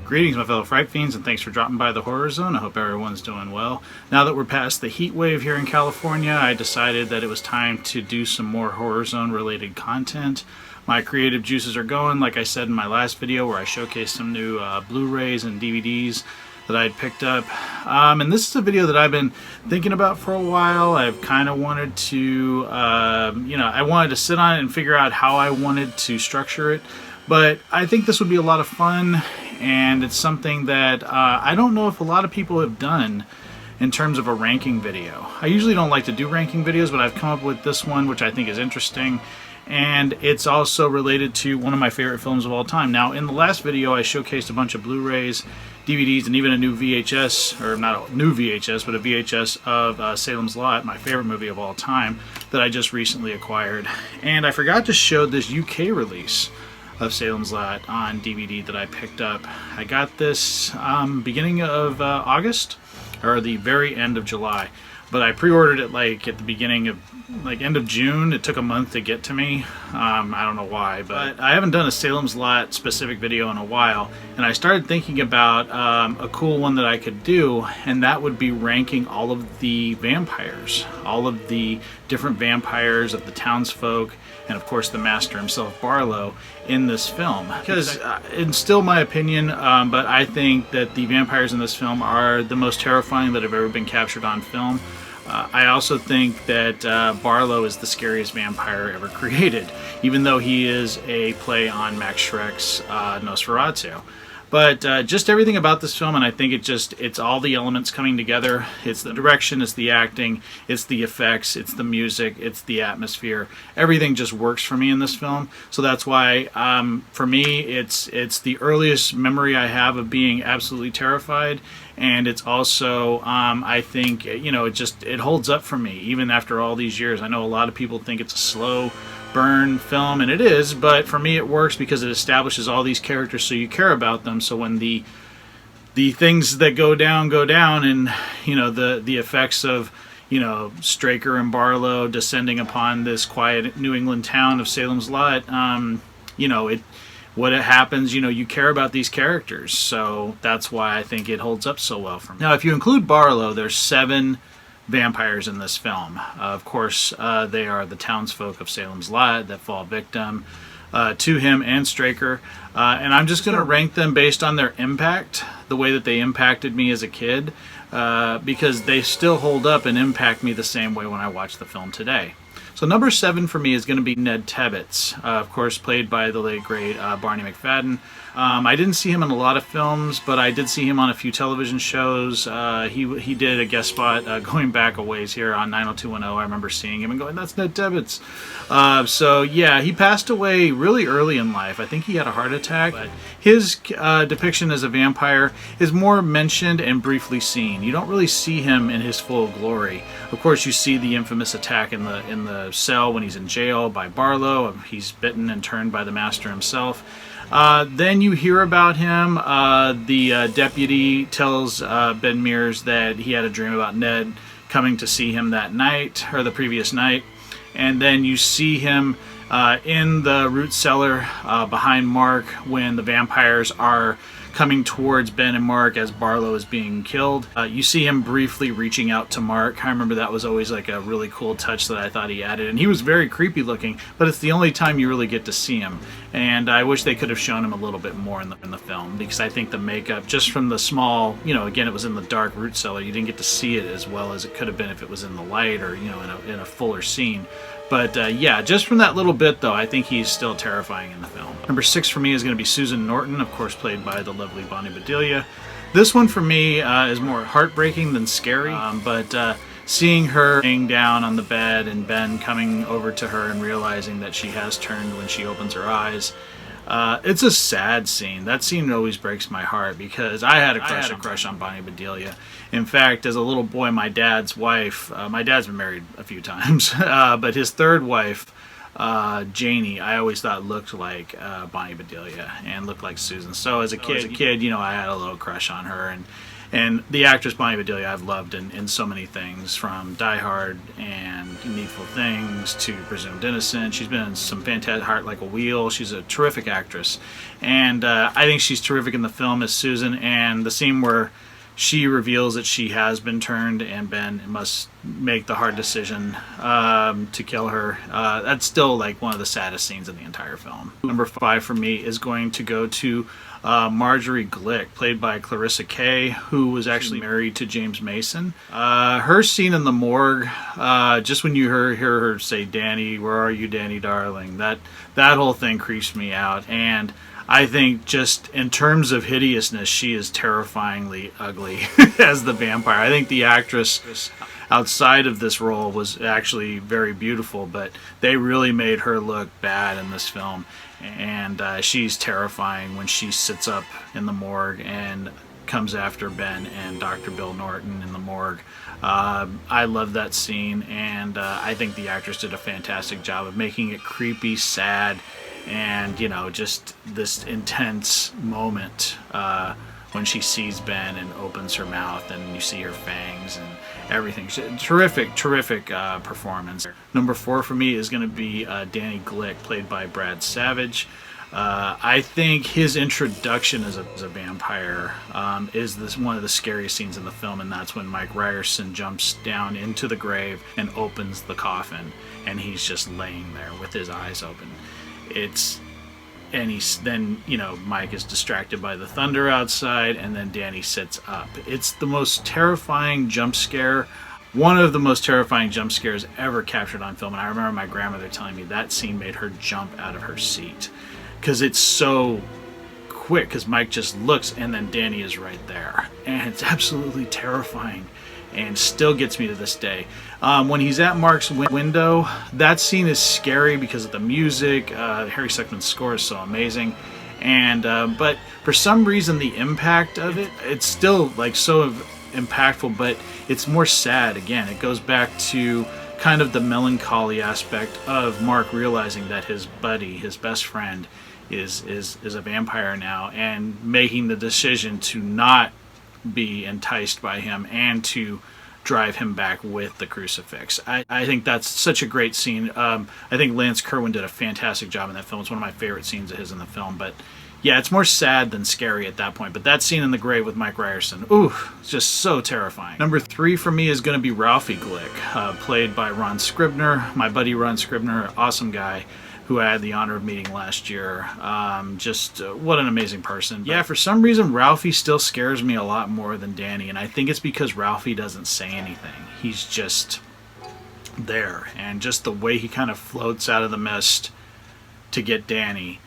Greetings, my fellow Fright Fiends, and thanks for dropping by the Horror Zone. I hope everyone's doing well. Now that we're past the heat wave here in California, I decided that it was time to do some more Horror Zone related content. My creative juices are going, like I said in my last video where I showcased some new Blu-rays and DVDs that I'd picked up. And this is a video that I've been thinking about for a while. I've kind of wanted to, I wanted to sit on it and figure out how I wanted to structure it. But I think this would be a lot of fun, and it's something that I don't know if a lot of people have done in terms of a ranking video. I usually don't like to do ranking videos, but I've come up with this one, which I think is interesting. And it's also related to one of my favorite films of all time. Now, in the last video, I showcased a bunch of Blu-rays, DVDs, and even a new VHS, or not a new VHS, but a VHS of Salem's Lot, my favorite movie of all time, that I just recently acquired. And I forgot to show this UK release of Salem's Lot on DVD that I picked up. I got this beginning of August, or the very end of July. But I pre-ordered it like at the beginning of, like end of June. It took a month to get to me. I don't know why, but I haven't done a Salem's Lot specific video in a while. And I started thinking about a cool one that I could do, and that would be ranking all of the vampires. All of the different vampires of the townsfolk, and of course the master himself, Barlow, in this film. Because it's still my opinion, but I think that the vampires in this film are the most terrifying that have ever been captured on film. I also think that Barlow is the scariest vampire ever created, even though he is a play on Max Schreck's Nosferatu. But just everything about this film, and I think it's all the elements coming together. It's the direction, it's the acting, it's the effects, it's the music, it's the atmosphere. Everything just works for me in this film. So that's why, for me, it's the earliest memory I have of being absolutely terrified. And it's also, I think, it holds up for me, even after all these years. I know a lot of people think it's a slow burn film, and it is, but for me it works because it establishes all these characters so you care about them. So when the things that go down, and the effects of Straker and Barlow descending upon this quiet New England town of Salem's Lot, what happens, you care about these characters. So that's why I think it holds up so well for me. Now, if you include Barlow, there's 7 vampires in this film. Of course, they are the townsfolk of Salem's Lot that fall victim to him and Straker. And I'm just going to rank them based on their impact, the way that they impacted me as a kid, because they still hold up and impact me the same way when I watch the film today. So number 7 for me is going to be Ned Tabbit, of course played by the late great Barney McFadden. I didn't see him in a lot of films, but I did see him on a few television shows. He did a guest spot going back a ways here on 90210. I remember seeing him and going, that's Ned Tabbit. So yeah, he passed away really early in life. I think he had a heart attack. But his depiction as a vampire is more mentioned and briefly seen. You don't really see him in his full glory. Of course, you see the infamous attack in the cell when he's in jail by Barlow. He's bitten and turned by the master himself. Then you hear about him. The deputy tells Ben Mears that he had a dream about Ned coming to see him that night, or the previous night. And then you see him in the root cellar behind Mark when the vampires are coming towards Ben and Mark as Barlow is being killed. You see him briefly reaching out to Mark. I remember that was always like a really cool touch that I thought he added. And he was very creepy looking, but it's the only time you really get to see him. And I wish they could have shown him a little bit more in the film, because I think the makeup, just from the small, again, it was in the dark root cellar, you didn't get to see it as well as it could have been if it was in the light or, in a fuller scene. But yeah, just from that little bit, though, I think he's still terrifying in the film. Number 6 for me is going to be Susan Norton, of course, played by the lovely Bonnie Bedelia. This one for me is more heartbreaking than scary, but seeing her laying down on the bed and Ben coming over to her and realizing that she has turned when she opens her eyes, it's a sad scene. That scene always breaks my heart because I had a crush on Bonnie Bedelia. In fact, as a little boy, my dad's wife, my dad's been married a few times, but his third wife, Janie, I always thought looked like Bonnie Bedelia and looked like Susan. So as a kid, I had a little crush on her, And the actress Bonnie Bedelia I've loved in so many things, from Die Hard and Needful Things to Presumed Innocent. She's been in some fantastic, Heart Like a Wheel. She's a terrific actress. And I think she's terrific in the film as Susan. And the scene where she reveals that she has been turned and Ben must make the hard decision to kill her. That's still like one of the saddest scenes in the entire film. Number 5 for me is going to go to Marjorie Glick, played by Clarissa Kay, who was actually married to James Mason. Her scene in the morgue, just when you hear her say, "Danny, where are you, Danny darling?" That whole thing creeps me out. And I think just in terms of hideousness, she is terrifyingly ugly as the vampire. I think the actress outside of this role was actually very beautiful, but they really made her look bad in this film. And she's terrifying when she sits up in the morgue and comes after Ben and Dr. Bill Norton in the morgue. I love that scene, and I think the actress did a fantastic job of making it creepy, sad, and, you know, just this intense moment when she sees Ben and opens her mouth and you see her fangs and everything. Terrific performance. Number 4 for me is going to be Danny Glick, played by Brad Savage. I think his introduction as a vampire is one of the scariest scenes in the film, and that's when Mike Ryerson jumps down into the grave and opens the coffin, and he's just laying there with his eyes open. Then, you know, Mike is distracted by the thunder outside, and then Danny sits up. It's the most terrifying jump scare, one of the most terrifying jump scares ever captured on film. And I remember my grandmother telling me that scene made her jump out of her seat, because it's so quick, because Mike just looks and then Danny is right there, and it's absolutely terrifying and still gets me to this day. When he's at Mark's window, that scene is scary because of the music. Harry Suckman's score is so amazing, and but for some reason the impact of it's still like so impactful, but it's more sad. Again, it goes back to kind of the melancholy aspect of Mark realizing that his buddy, his best friend, is a vampire now, and making the decision to not be enticed by him and to drive him back with the crucifix. I think that's such a great scene. I think Lance Kerwin did a fantastic job in that film. It's one of my favorite scenes of his in the film. But yeah, it's more sad than scary at that point. But that scene in the grave with Mike Ryerson, ooh, it's just so terrifying. Number 3 for me is going to be Ralphie Glick, played by Ron Scribner. My buddy Ron Scribner, awesome guy, who I had the honor of meeting last year. What an amazing person. Yeah, for some reason, Ralphie still scares me a lot more than Danny, and I think it's because Ralphie doesn't say anything. He's just there, and just the way he kind of floats out of the mist to get Danny,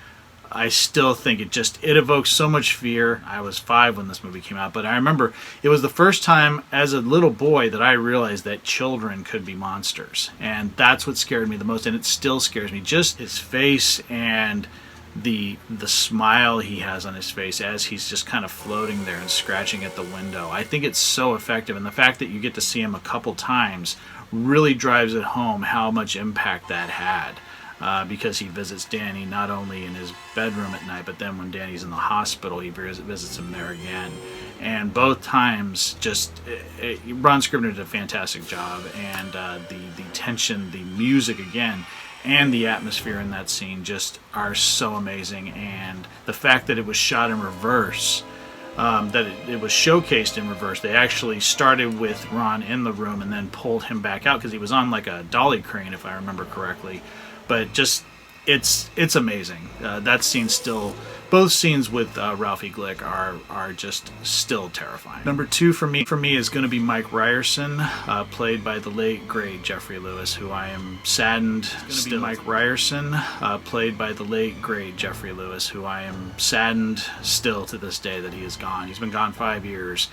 I still think it evokes so much fear. I was 5 when this movie came out, but I remember it was the first time as a little boy that I realized that children could be monsters, and that's what scared me the most, and it still scares me. Just his face and the smile he has on his face as he's just kind of floating there and scratching at the window. I think it's so effective, and the fact that you get to see him a couple times really drives it home how much impact that had. Because he visits Danny not only in his bedroom at night, but then when Danny's in the hospital, he visits him there again. And both times, Ron Scribner did a fantastic job, and the tension, the music again, and the atmosphere in that scene just are so amazing. And the fact that it was shot in reverse, that it was showcased in reverse. They actually started with Ron in the room and then pulled him back out because he was on like a dolly crane, if I remember correctly. But just, it's amazing. That scene still, both scenes with Ralphie Glick are just still terrifying. Number 2 for me is going to be Mike Ryerson, played by the late great Jeffrey Lewis, who I am saddened still. Mike Ryerson, played by the late great Jeffrey Lewis, who I am saddened still to this day that he is gone. He's been gone 5 years.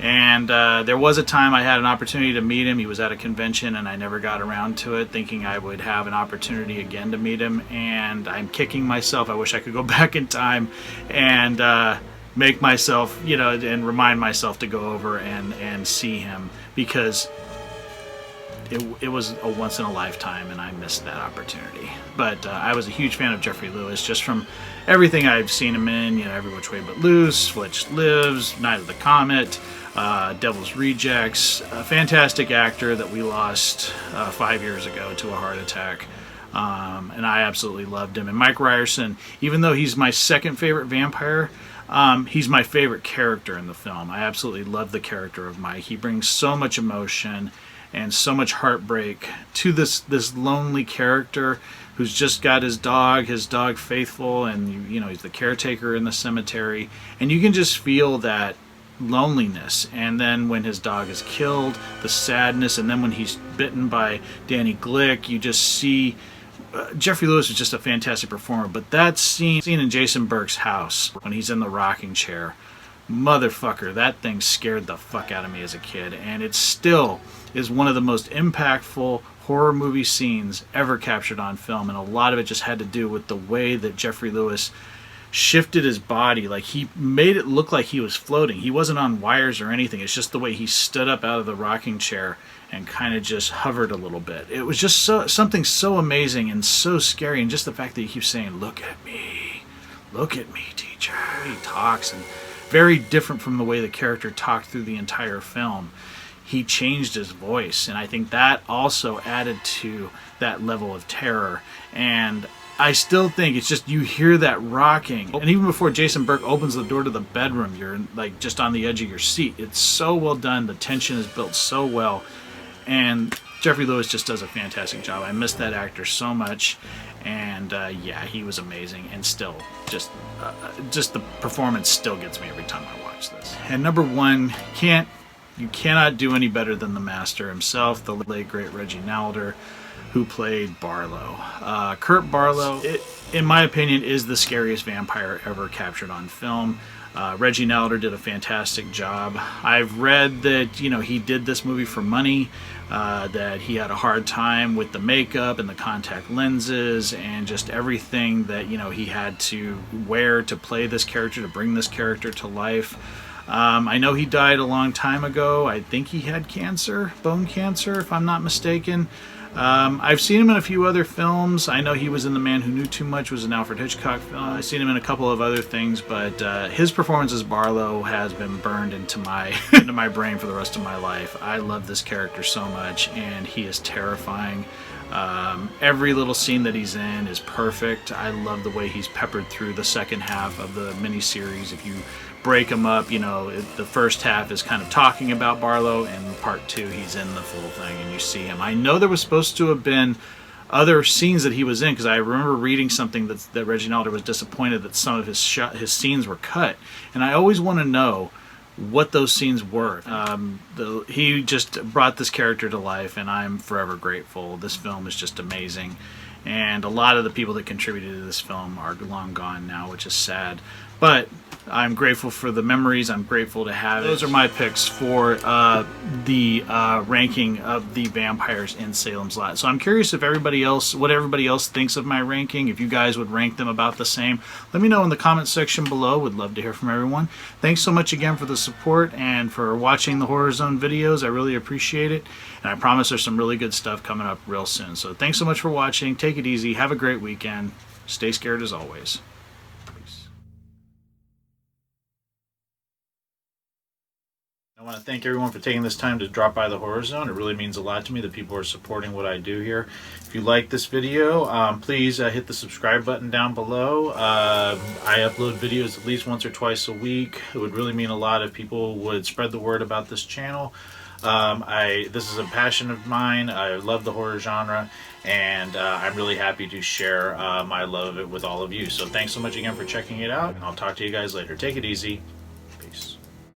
And there was a time I had an opportunity to meet him. He was at a convention, and I never got around to it, thinking I would have an opportunity again to meet him. And I'm kicking myself. I wish I could go back in time and make myself, and remind myself to go over and see him, because it was a once in a lifetime, and I missed that opportunity. But I was a huge fan of Geoffrey Lewis just from everything I've seen him in. You know, Every Which Way But Loose, Fletch Lives, Night of the Comet, Devil's Rejects. A fantastic actor that we lost 5 years ago to a heart attack. And I absolutely loved him. And Mike Ryerson, even though he's my second favorite vampire, he's my favorite character in the film. I absolutely love the character of Mike. He brings so much emotion and so much heartbreak to this lonely character who's just got his dog Faithful, and you know, he's the caretaker in the cemetery, and you can just feel that loneliness. And then when his dog is killed, the sadness, and then when he's bitten by Danny Glick, you just see Geoffrey Lewis is just a fantastic performer. But that scene in Jason Burke's house when he's in the rocking chair, motherfucker, that thing scared the fuck out of me as a kid, and it still is one of the most impactful horror movie scenes ever captured on film. And a lot of it just had to do with the way that Geoffrey Lewis shifted his body. Like, he made it look like he was floating. He wasn't on wires or anything. It's just the way he stood up out of the rocking chair and kind of just hovered a little bit. It was just something so amazing and so scary. And just the fact that he keeps saying, look at me, teacher. He talks, and very different from the way the character talked through the entire film. He changed his voice, and I think that also added to that level of terror. And I still think it's just, you hear that rocking, and even before Jason Burke opens the door to the bedroom, you're like just on the edge of your seat. It's so well done. The tension is built so well, and Geoffrey Lewis just does a fantastic job. I miss that actor so much, and yeah, he was amazing. And still, just the performance still gets me every time I watch this. And number one, you cannot do any better than the master himself, the late great Reggie Nalder, who played Barlow. Kurt Barlow, in my opinion, is the scariest vampire ever captured on film. Reggie Nalder did a fantastic job. I've read that, you know, he did this movie for money, that he had a hard time with the makeup and the contact lenses and just everything that, you know, he had to wear to play this character, to bring this character to life. I know he died a long time ago. I think he had cancer, bone cancer, if I'm not mistaken. I've seen him in a few other films. I know he was in The Man Who Knew Too Much, was an Alfred Hitchcock film. I've seen him in a couple of other things, but his performance as Barlow has been burned into my into my brain for the rest of my life. I love this character so much, and he is terrifying. Every little scene that he's in is perfect. I love the way he's peppered through the second half of the miniseries. If you break them up, you know, the first half is kind of talking about Barlow, and part two, he's in the full thing and you see him. I know there was supposed to have been other scenes that he was in, because I remember reading something that Reggie Nalder was disappointed that some of his scenes were cut, and I always want to know what those scenes were. He just brought this character to life, and I'm forever grateful. This film is just amazing, and a lot of the people that contributed to this film are long gone now, which is sad, but I'm grateful for the memories. I'm grateful to have it. Those are my picks for the ranking of the vampires in Salem's Lot. So I'm curious if what everybody else thinks of my ranking, if you guys would rank them about the same. Let me know in the comments section below. Would love to hear from everyone. Thanks so much again for the support and for watching the Horror Zone videos. I really appreciate it. And I promise there's some really good stuff coming up real soon. So thanks so much for watching. Take it easy. Have a great weekend. Stay scared as always. I want to thank everyone for taking this time to drop by the Horror Zone. It really means a lot to me that people are supporting what I do here. If you like this video, please hit the subscribe button down below. I upload videos at least once or twice a week. It would really mean a lot if people would spread the word about this channel. This is a passion of mine. I love the horror genre, and I'm really happy to share my love of it with all of you. So thanks so much again for checking it out, and I'll talk to you guys later. Take it easy. Peace.